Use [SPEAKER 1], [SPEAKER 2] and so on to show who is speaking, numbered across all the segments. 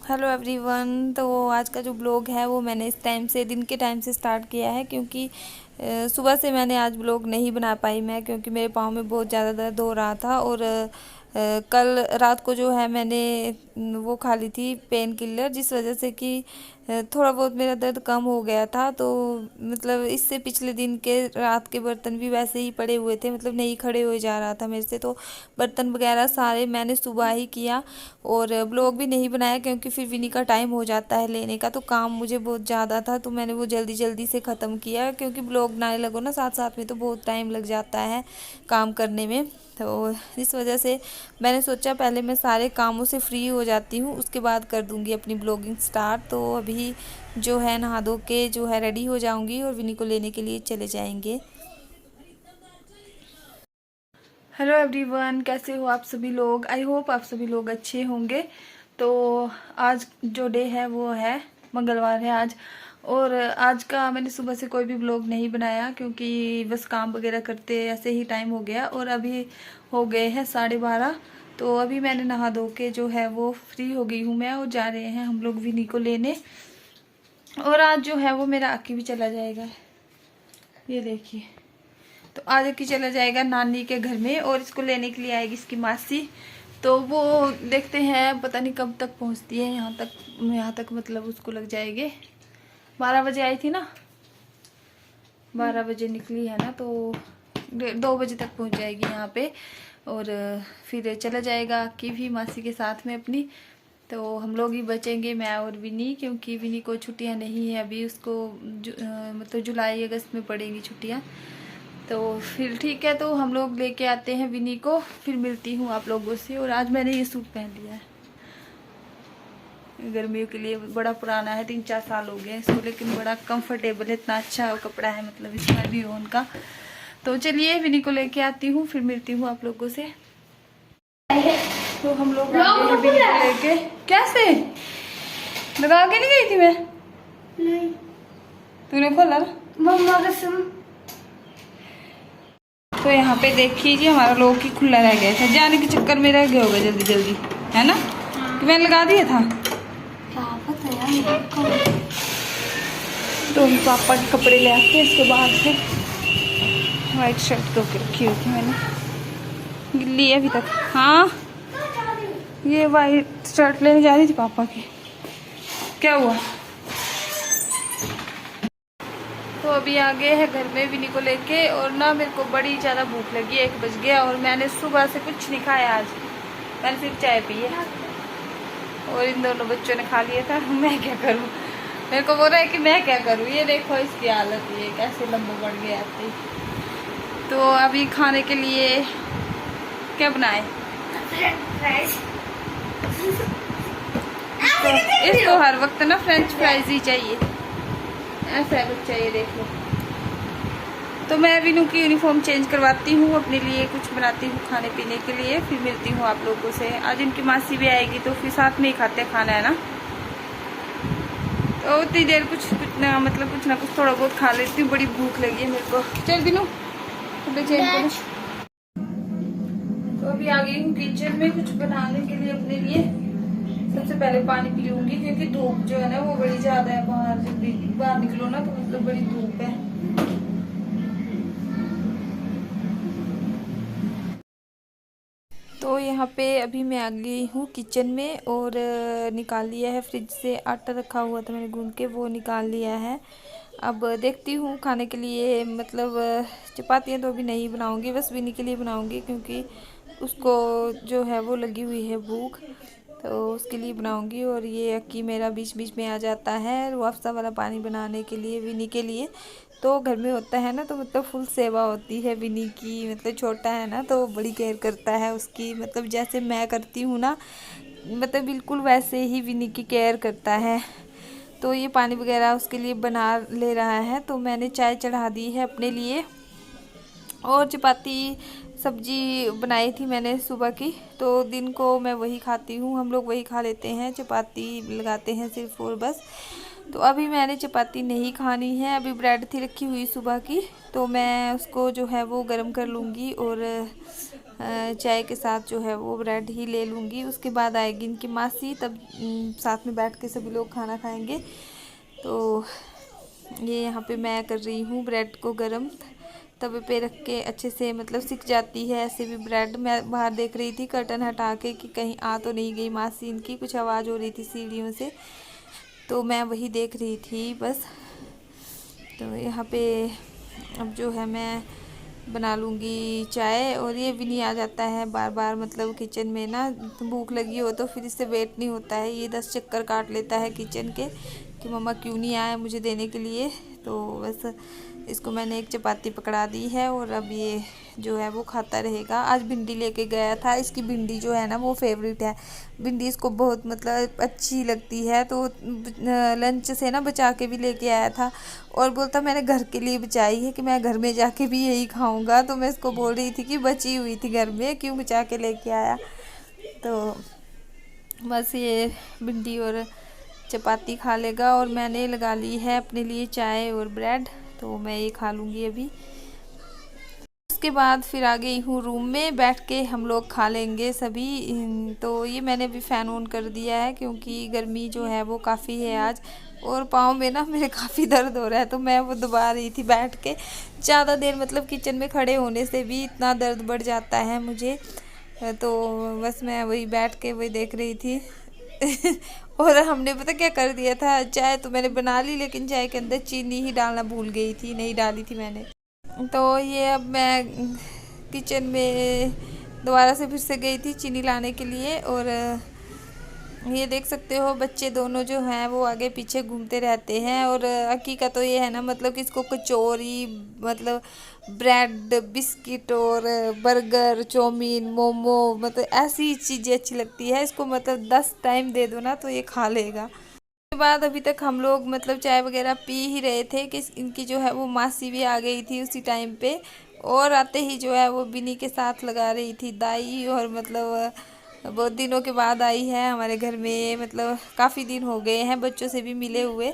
[SPEAKER 1] Hello everyone. तो आज का जो ब्लॉग है वो मैंने इस टाइम से दिन के टाइम से स्टार्ट किया है, क्योंकि सुबह से मैंने आज ब्लॉग नहीं बना पाई मैं, क्योंकि मेरे पाँव में बहुत ज़्यादा दर्द हो रहा था। और कल रात को जो है मैंने वो खा ली थी पेन किलर, जिस वजह से कि थोड़ा बहुत मेरा दर्द कम हो गया था। तो मतलब इससे पिछले दिन के रात के बर्तन भी वैसे ही पड़े हुए थे, मतलब नहीं खड़े हो जा रहा था मेरे से। तो बर्तन वगैरह सारे मैंने सुबह ही किया और ब्लॉग भी नहीं बनाया, क्योंकि फिर विनी का टाइम हो जाता है लेने का। तो काम मुझे बहुत ज़्यादा था, तो मैंने वो जल्दी जल्दी से ख़त्म किया, क्योंकि ब्लॉग बनाने लगो ना साथ साथ में तो बहुत टाइम लग जाता है काम करने में। तो इस वजह से मैंने सोचा पहले मैं सारे कामों से फ्री हो जाती हूँ, उसके बाद कर दूँगी अपनी ब्लॉगिंग स्टार्ट। तो अभी जो है नहा धो के जो है रेडी हो जाऊँगी और विनी को लेने के लिए चले जाएंगे। हेलो एवरीवन, कैसे हो आप सभी लोग? आई होप आप सभी लोग अच्छे होंगे। तो आज जो डे है वो है मंगलवार है आज, और आज का मैंने सुबह से कोई भी ब्लॉग नहीं बनाया, क्योंकि बस काम वगैरह करते ऐसे ही टाइम हो गया। और अभी हो गए हैं 12:30। तो अभी मैंने नहा धो के जो है वो फ्री हो गई हूँ मैं, और जा रहे हैं हम लोग विनी को लेने। और आज जो है वो मेरा आकी भी चला जाएगा, ये देखिए। तो आज की चला जाएगा नानी के घर में, और इसको लेने के लिए आएगी इसकी मासी। तो वो देखते हैं पता नहीं कब तक पहुंचती है यहाँ तक मतलब उसको लग जाएंगे 12 बजे आई थी ना, 12 बजे निकली है ना, तो 2 बजे तक पहुंच जाएगी यहाँ पे। और फिर चला जाएगा कि भी मासी के साथ में अपनी। तो हम लोग ही बचेंगे, मैं और विनी, क्योंकि विनी को छुट्टियाँ नहीं है अभी, उसको मतलब जुलाई अगस्त में पड़ेंगी छुट्टियाँ। तो फिर ठीक है, तो हम लोग लेके आते हैं विनी को, फिर मिलती हूँ आप लोगों से। और आज मैंने ये सूट पहन लिया है गर्मियों के लिए, बड़ा पुराना है, 3-4 साल हो गए इसको, लेकिन बड़ा कंफर्टेबल है, इतना अच्छा कपड़ा है, मतलब इसमें भी हो उनका। तो चलिए विनी को लेके आती हूँ, फिर मिलती हूँ आप लोगों से। तो हम लोग विनी को लेके, कैसे लगा के नहीं गई थी मैं? नहीं, तूने खोला ना मम्मा कसम। तो यहाँ पे देख लीजिए हमारा लोग ही खुला रह गया था, जाने के चक्कर में रह गया होगा जल्दी जल्दी, है ना? कि मैंने लगा दिया था क्या पता यार। तो पापा के कपड़े ले आते हैं इसके बाद से। वाइट शर्ट धो के रखी हुई थी मैंने, गिल्ली है अभी तक। हाँ, ये वाइट शर्ट लेने जा रही थी पापा की। क्या हुआ? तो अभी आ गए हैं घर में विनी को लेके, और ना मेरे को बड़ी ज़्यादा भूख लगी है, 1 बज गया, और मैंने सुबह से कुछ नहीं खाया आज, मैंने सिर्फ चाय पी है। और इन दोनों बच्चों ने खा लिया था, मैं क्या करूं? मेरे को बोल रहा है कि मैं क्या करूं, ये देखो इसकी हालत, ये कैसे लंबा बढ़ गया आते। तो अभी खाने के लिए क्या बनाए? इसको हर वक्त ना फ्रेंच फ्राइज ही चाहिए, ऐसा कुछ चाहिए देख लो। तो मैं विनू की यूनिफॉर्म चेंज करवाती हूँ, अपने लिए कुछ बनाती हूँ खाने पीने के लिए, फिर मिलती हूँ आप लोगों से। आज इनकी मासी भी आएगी, तो फिर साथ में ही खाते खाना, है ना? तो उतनी देर कुछ ना मतलब कुछ ना कुछ थोड़ा बहुत खा लेती हूँ, बड़ी भूख लगी है मेरे को। चल विनू कपड़े चेंज करो। तो अभी आ गई हूँ किचन में कुछ बनाने के लिए अपने लिए। सबसे पहले पानी पी लूंगी, क्योंकि धूप जो है ना वो बड़ी ज्यादा है बाहर, जब बाहर निकलो ना तो मतलब बड़ी धूप है। तो यहाँ पे अभी मैं आ गई हूँ किचन में, और निकाल लिया है फ्रिज से आटा रखा हुआ था मैंने गूंद के, वो निकाल लिया है। अब देखती हूँ खाने के लिए, मतलब चपातियाँ तो अभी नहीं बनाऊँगी, बस विनी के लिए बनाऊँगी, क्योंकि उसको जो है वो लगी हुई है भूख, तो उसके लिए बनाऊंगी। और ये अक्की मेरा बीच बीच में आ जाता है रूह वाला पानी बनाने के लिए विनी के लिए। तो घर में होता है ना, तो मतलब फुल सेवा होती है विनी की, मतलब छोटा है ना तो बड़ी केयर करता है उसकी, मतलब जैसे मैं करती हूँ ना, मतलब बिल्कुल वैसे ही विनी की केयर करता है। तो ये पानी वगैरह उसके लिए बना ले रहा है, तो मैंने चाय चढ़ा दी है अपने लिए। और चपाती सब्जी बनाई थी मैंने सुबह की, तो दिन को मैं वही खाती हूँ, हम लोग वही खा लेते हैं, चपाती लगाते हैं सिर्फ और बस। तो अभी मैंने चपाती नहीं खानी है, अभी ब्रेड थी रखी हुई सुबह की, तो मैं उसको जो है वो गर्म कर लूँगी और चाय के साथ जो है वो ब्रेड ही ले लूँगी। उसके बाद आएगी इनकी मासी, तब साथ में बैठ के सभी लोग खाना खाएंगे। तो ये यहाँ पे मैं कर रही हूँ ब्रेड को गरम तवे पे रख के, अच्छे से मतलब सिक जाती है ऐसे भी ब्रेड। मैं बाहर देख रही थी कर्टन हटा के कि कहीं आ तो नहीं गई मासी इनकी, कुछ आवाज़ हो रही थी सीढ़ियों से, तो मैं वही देख रही थी बस। तो यहाँ पे अब जो है मैं बना लूँगी चाय। और ये भी नहीं आ जाता है बार बार, मतलब किचन में ना, भूख लगी हो तो फिर इससे वेट नहीं होता है, ये 10 चक्कर काट लेता है किचन के कि मम्मा क्यों नहीं आया मुझे देने के लिए। तो बस इसको मैंने एक चपाती पकड़ा दी है और अब ये जो है वो खाता रहेगा। आज भिंडी लेके गया था, इसकी भिंडी जो है ना वो फेवरेट है, भिंडी इसको बहुत मतलब अच्छी लगती है, तो लंच से ना बचा के भी लेके आया था और बोलता मैंने घर के लिए बचाई है कि मैं घर में जाके भी यही खाऊंगा। तो मैं इसको बोल रही थी कि बची हुई थी घर में, क्यों बचा के लेके आया। तो बस ये भिंडी और चपाती खा लेगा और मैंने लगा ली है अपने लिए चाय और ब्रेड, तो मैं ये खा लूँगी अभी। उसके बाद फिर आ गई हूँ रूम में, बैठ के हम लोग खा लेंगे सभी। तो ये मैंने अभी फ़ैन ऑन कर दिया है क्योंकि गर्मी जो है वो काफ़ी है आज, और पाँव में ना मेरे काफ़ी दर्द हो रहा है, तो मैं वो दबा रही थी बैठ के। ज़्यादा देर मतलब किचन में खड़े होने से भी इतना दर्द बढ़ जाता है मुझे, तो बस मैं वही बैठ के वही देख रही थी। और हमने पता क्या कर दिया था, चाय तो मैंने बना ली लेकिन चाय के अंदर चीनी ही डालना भूल गई थी, नहीं डाली थी मैंने। तो ये अब मैं किचन में दोबारा से फिर से गई थी चीनी लाने के लिए, और ये देख सकते हो बच्चे दोनों जो हैं वो आगे पीछे घूमते रहते हैं। और अक्की का तो ये है ना, मतलब कि इसको कचौरी, मतलब ब्रेड, बिस्किट और बर्गर, चाउमीन, मोमो, मतलब ऐसी चीज़ें अच्छी लगती है इसको, मतलब 10 टाइम दे दो ना तो ये खा लेगा। उसके बाद अभी तक हम लोग मतलब चाय वगैरह पी ही रहे थे कि इनकी जो है वो मासी भी आ गई थी उसी टाइम पे, और आते ही जो है वो बिनी के साथ लगा रही थी दाई, और मतलब बहुत दिनों के बाद आई है हमारे घर में, मतलब काफ़ी दिन हो गए हैं बच्चों से भी मिले हुए।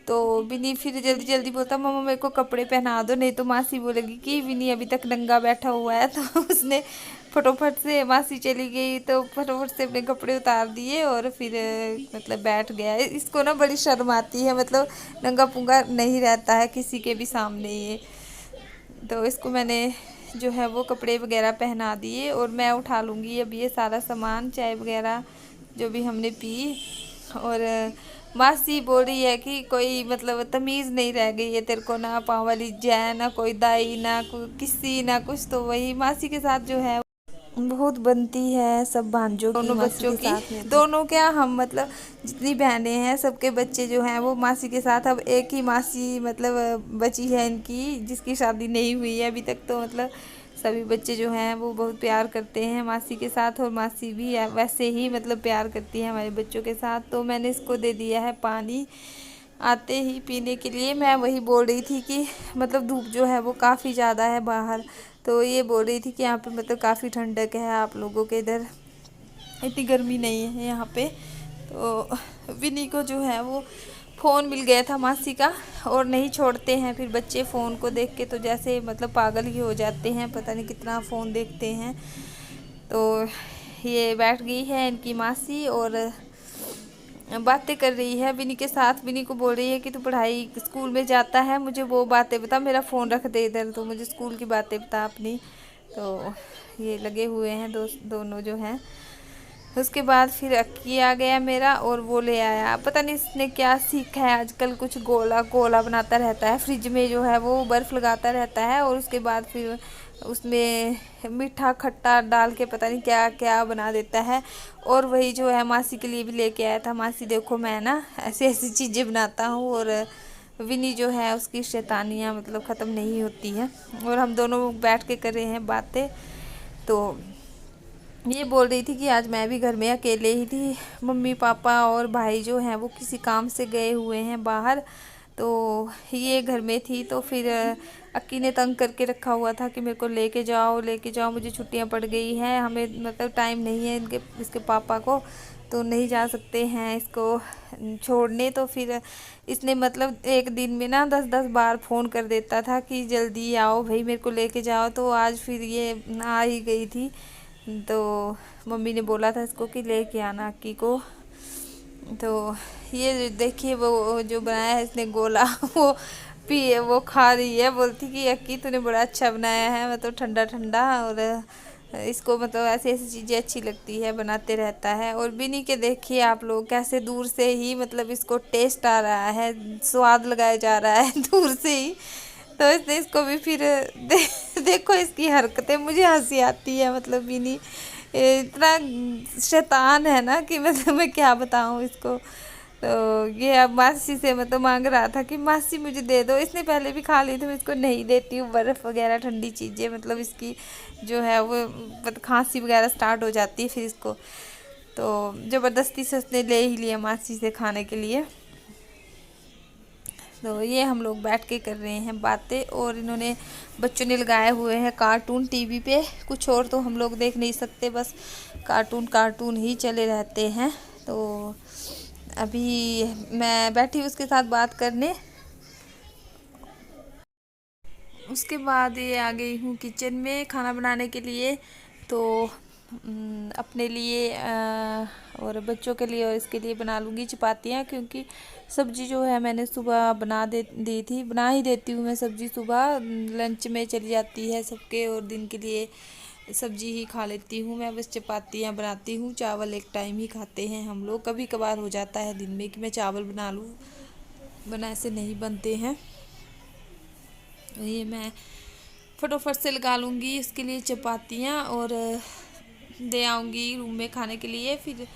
[SPEAKER 1] तो बिनी फिर जल्दी जल्दी बोलता मम्मा मेरे को कपड़े पहना दो, नहीं तो मासी बोलेगी कि बिनी अभी तक नंगा बैठा हुआ है। तो उसने फटोफट से, मासी चली गई तो फटोफट से अपने कपड़े उतार दिए और फिर मतलब बैठ गया। इसको ना बड़ी शर्म आती है, मतलब नंगा पुंगा नहीं रहता है किसी के भी सामने ये। तो इसको मैंने जो है वो कपड़े वगैरह पहना दिए और मैं उठा लूँगी अब ये सारा सामान, चाय वगैरह जो भी हमने पी। और मासी बोल रही है कि कोई मतलब तमीज़ नहीं रह गई है तेरे को, ना पाँव वाली जय, ना कोई दाई, ना कोई किसी, ना कुछ। तो वही मासी के साथ जो है बहुत बनती है सब भांजों की, दोनों बच्चों की, दोनों क्या हम मतलब जितनी बहनें हैं सबके बच्चे जो हैं वो मासी के साथ। अब एक ही मासी मतलब बची है इनकी जिसकी शादी नहीं हुई है अभी तक, तो मतलब सभी बच्चे जो हैं वो बहुत प्यार करते हैं मासी के साथ, और मासी भी वैसे ही मतलब प्यार करती है हमारे बच्चों के साथ। तो मैंने इसको दे दिया है पानी आते ही पीने के लिए। मैं वही बोल रही थी कि मतलब धूप जो है वो काफ़ी ज़्यादा है बाहर, तो ये बोल रही थी कि यहाँ पे मतलब काफ़ी ठंडक है, आप लोगों के इधर इतनी गर्मी नहीं है यहाँ पे। तो विनी को जो है वो फ़ोन मिल गया था मासी का, और नहीं छोड़ते हैं फिर बच्चे फ़ोन को देख के, तो जैसे मतलब पागल ही हो जाते हैं, पता नहीं कितना फ़ोन देखते हैं। तो ये बैठ गई है इनकी मासी और बातें कर रही है बिनी के साथ। बिनी को बोल रही है कि तू पढ़ाई स्कूल में जाता है, मुझे वो बातें बता, मेरा फ़ोन रख दे इधर, तो मुझे स्कूल की बातें बता अपनी। तो ये लगे हुए हैं दोनों जो हैं। उसके बाद फिर अक्की आ गया मेरा और वो ले आया, पता नहीं इसने क्या सीखा है आजकल, कुछ गोला गोला बनाता रहता है, फ्रिज में जो है वो बर्फ़ लगाता रहता है और उसके बाद फिर उसमें मीठा खट्टा डाल के पता नहीं क्या क्या बना देता है। और वही जो है मासी के लिए भी लेके आया था, मासी देखो मैं ना ऐसी ऐसी चीज़ें बनाता हूँ। और विनी जो है उसकी शैतानियाँ मतलब ख़त्म नहीं होती हैं, और हम दोनों बैठ के कर रहे हैं बातें। तो ये बोल रही थी कि आज मैं भी घर में अकेले ही थी, मम्मी पापा और भाई जो हैं वो किसी काम से गए हुए हैं बाहर, तो ये घर में थी। तो फिर अक्की ने तंग करके रखा हुआ था कि मेरे को लेके जाओ मुझे छुट्टियां पड़ गई हैं, हमें मतलब टाइम नहीं है इसके पापा को, तो नहीं जा सकते हैं इसको छोड़ने। तो फिर इसने मतलब एक दिन में ना 10-10 बार फ़ोन कर देता था कि जल्दी आओ भाई, मेरे को लेके जाओ। तो आज फिर ये आ ही गई थी, तो मम्मी ने बोला था इसको कि लेके आना अक्की को। तो ये देखिए वो जो बनाया है इसने गोला वो पिए वो खा रही है, बोलती कि अक्की तूने बड़ा अच्छा बनाया है, मतलब ठंडा ठंडा। और इसको मतलब ऐसी ऐसी चीज़ें अच्छी लगती है, बनाते रहता है। और बिनी के देखिए आप लोग कैसे दूर से ही मतलब इसको टेस्ट आ रहा है, स्वाद लगाया जा रहा है दूर से ही। तो इसने इसको भी फिर देखो इसकी हरकतें, मुझे हंसी आती है। मतलब बिनी इतना शैतान है ना कि मतलब मैं क्या बताऊँ इसको। तो ये अब मासी से मतलब मांग रहा था कि मासी मुझे दे दो। इसने पहले भी खा ली थी, मैं इसको नहीं देती हूँ बर्फ़ वगैरह ठंडी चीज़ें। मतलब इसकी जो है वो मतलब खांसी वगैरह स्टार्ट हो जाती है फिर इसको। तो ज़बरदस्ती से उसने ले ही लिया मासी से खाने के लिए। तो ये हम लोग बैठ के कर रहे हैं बातें, और इन्होंने बच्चों ने लगाए हुए हैं कार्टून टीवी पे। कुछ और तो हम लोग देख नहीं सकते, बस कार्टून कार्टून ही चले रहते हैं। तो अभी मैं बैठी उसके साथ बात करने। उसके बाद ये आ गई हूँ किचन में खाना बनाने के लिए। तो अपने लिए और बच्चों के लिए और इसके लिए बना लूँगी चपातियाँ, क्योंकि सब्ज़ी जो है मैंने सुबह बना दी थी। बना ही देती हूँ मैं सब्ज़ी, सुबह लंच में चली जाती है सबके, और दिन के लिए सब्ज़ी ही खा लेती हूँ मैं। बस चपातियाँ बनाती हूँ, चावल एक टाइम ही खाते हैं हम लोग। कभी कभार हो जाता है दिन में कि मैं चावल बना लूँ, वरना ऐसे नहीं बनते हैं। ये मैं फटोफट से लगा लूँगी इसके लिए चपातियाँ, और दे आऊँगी रूम में खाने के लिए। फिर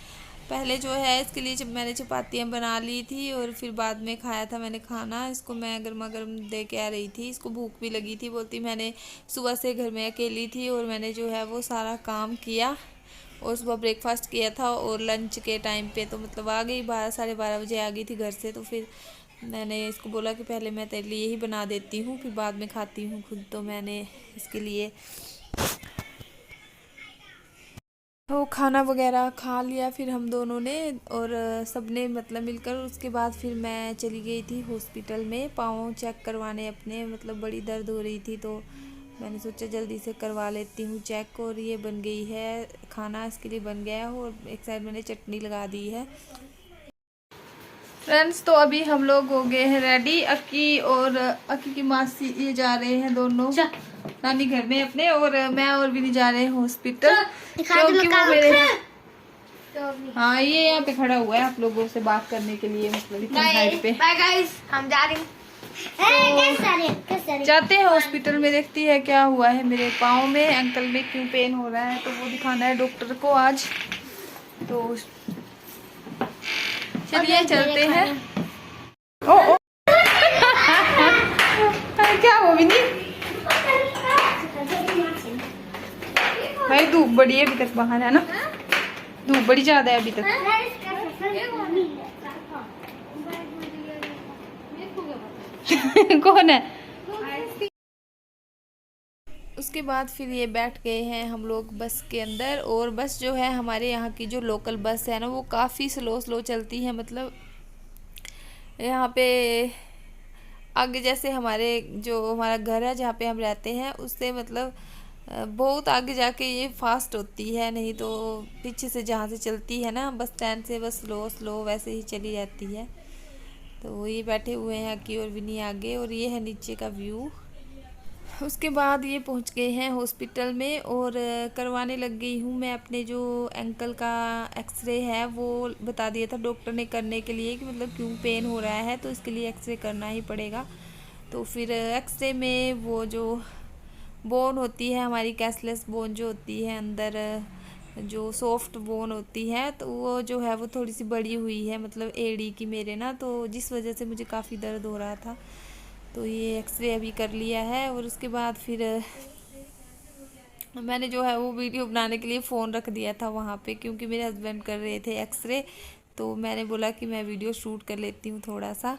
[SPEAKER 1] पहले जो है इसके लिए जब मैंने चपातियाँ बना ली थी, और फिर बाद में खाया था मैंने खाना। इसको मैं गर्मा गर्म दे के आ रही थी, इसको भूख भी लगी थी। बोलती मैंने सुबह से घर में अकेली थी और मैंने जो है वो सारा काम किया, और सुबह ब्रेकफास्ट किया था, और लंच के टाइम पे तो मतलब आ गई 12-12:30 बजे आ गई थी घर से। तो फिर मैंने इसको बोला कि पहले मैं तेरे लिए ही बना देती हूँ, फिर बाद में खाती हूँ खुद। तो मैंने इसके लिए तो खाना वगैरह खा लिया फिर हम दोनों ने, और सब ने मतलब मिलकर। उसके बाद फिर मैं चली गई थी हॉस्पिटल में पाँव चेक करवाने अपने। मतलब बड़ी दर्द हो रही थी, तो मैंने सोचा जल्दी से करवा लेती हूँ चेक। और ये बन गई है खाना, इसके लिए बन गया है, और एक साइड मैंने चटनी लगा दी है। फ्रेंड्स, तो अभी हम लोग हो गए हैं रेडी। अक्की और अक्की की मासी ये जा रहे हैं दोनों नानी घर में अपने, और मैं और भी नहीं जा रहे हैं हॉस्पिटल, क्योंकि वो मेरे हाँ ये यहाँ पे खड़ा हुआ है आप लोगों से बात करने के लिए। मतलब इतनी हाइट पे।
[SPEAKER 2] बाय गाइस, हम जा रहे हैं।
[SPEAKER 1] तो जाते हैं हॉस्पिटल में, देखती है क्या हुआ है मेरे पाँव में, एंकल में क्यों पेन हो रहा है। तो वो दिखाना है डॉक्टर को आज। तो चलिए चलते हैं। ओ क्या हो भी नहीं भाई, धूप बड़ी है अभी तक बाहर, है ना? धूप बड़ी ज्यादा है अभी तक। कौन है? उसके बाद फिर ये बैठ गए हैं हम लोग बस के अंदर। और बस जो है हमारे यहाँ की जो लोकल बस है ना, वो काफ़ी स्लो चलती है। मतलब यहाँ पे आगे जैसे हमारा घर है जहाँ पे हम रहते हैं, उससे मतलब बहुत आगे जाके ये फास्ट होती है। नहीं तो पीछे से जहाँ से चलती है ना बस स्टैंड से, बस स्लो वैसे ही चली जाती है। तो ये बैठे हुए हैं अक्की और विनी आगे, और ये है नीचे का व्यू। उसके बाद ये पहुंच गए हैं हॉस्पिटल में, और करवाने लग गई हूँ मैं अपने जो एंकल का एक्सरे है। वो बता दिया था डॉक्टर ने करने के लिए कि मतलब क्यों पेन हो रहा है, तो इसके लिए एक्सरे करना ही पड़ेगा। तो फिर एक्सरे में वो जो बोन होती है हमारी, कैशलेस बोन जो होती है अंदर, जो सॉफ्ट बोन होती है, तो वो जो है वो थोड़ी सी बड़ी हुई है, मतलब एड़ी की मेरे ना। तो जिस वजह से मुझे काफ़ी दर्द हो रहा था। तो ये एक्सरे अभी कर लिया है, और उसके बाद फिर मैंने जो है वो वीडियो बनाने के लिए फ़ोन रख दिया था वहाँ पे, क्योंकि मेरे हस्बैंड कर रहे थे एक्सरे। तो मैंने बोला कि मैं वीडियो शूट कर लेती हूँ थोड़ा सा।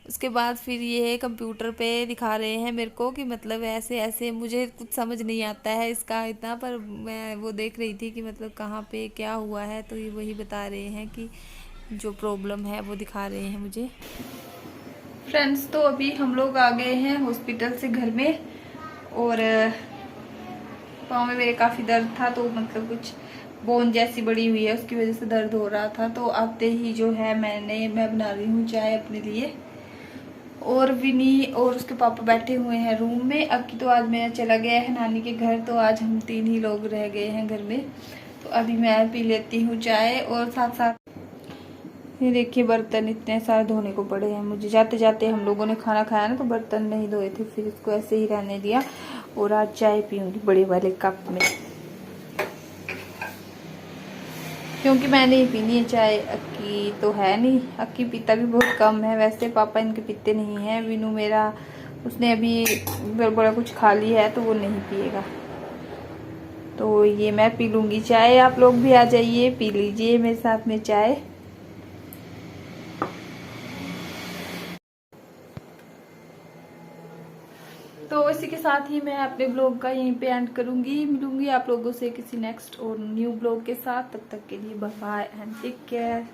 [SPEAKER 1] उसके बाद फिर ये कंप्यूटर पे दिखा रहे हैं मेरे को कि मतलब ऐसे ऐसे, मुझे कुछ समझ नहीं आता है इसका इतना, पर मैं वो देख रही थी कि मतलब कहाँ पे क्या हुआ है, तो ये वही बता रहे हैं कि जो प्रॉब्लम है वो दिखा रहे हैं मुझे। फ्रेंड्स, तो अभी हम लोग आ गए हैं हॉस्पिटल से घर में, और पाँव में मेरे काफ़ी दर्द था, तो मतलब कुछ बोन जैसी बड़ी हुई है, उसकी वजह से दर्द हो रहा था। तो आते ही जो है मैं बना रही हूँ चाय अपने लिए, और विनी और उसके पापा बैठे हुए हैं रूम में। अक्की तो आज मेरा चला गया है नानी के घर, तो आज हम 3 ही लोग रह गए हैं घर में। तो अभी मैं पी लेती हूँ चाय, और साथ साथ ये देखिए बर्तन इतने सारे धोने को पड़े हैं मुझे। जाते जाते हम लोगों ने खाना खाया ना, तो बर्तन नहीं धोए थे, फिर इसको ऐसे ही रहने दिया। और आज चाय पीऊँगी बड़े वाले कप में, क्योंकि मैंने ही पीनी है चाय। अक्की तो है नहीं, अक्की पीता भी बहुत कम है वैसे, पापा इनके पीते नहीं हैं। विनू मेरा, उसने अभी बड़ा कुछ खा लिया है, तो वो नहीं पिएगा। तो ये मैं पी लूँगी चाय, आप लोग भी आ जाइए, पी लीजिए मेरे साथ में चाय। तो इसी के साथ ही मैं अपने ब्लॉग का यहीं पे एंड करूंगी। मिलूंगी आप लोगों से किसी नेक्स्ट और न्यू ब्लॉग के साथ। तब तक के लिए bye bye and take care.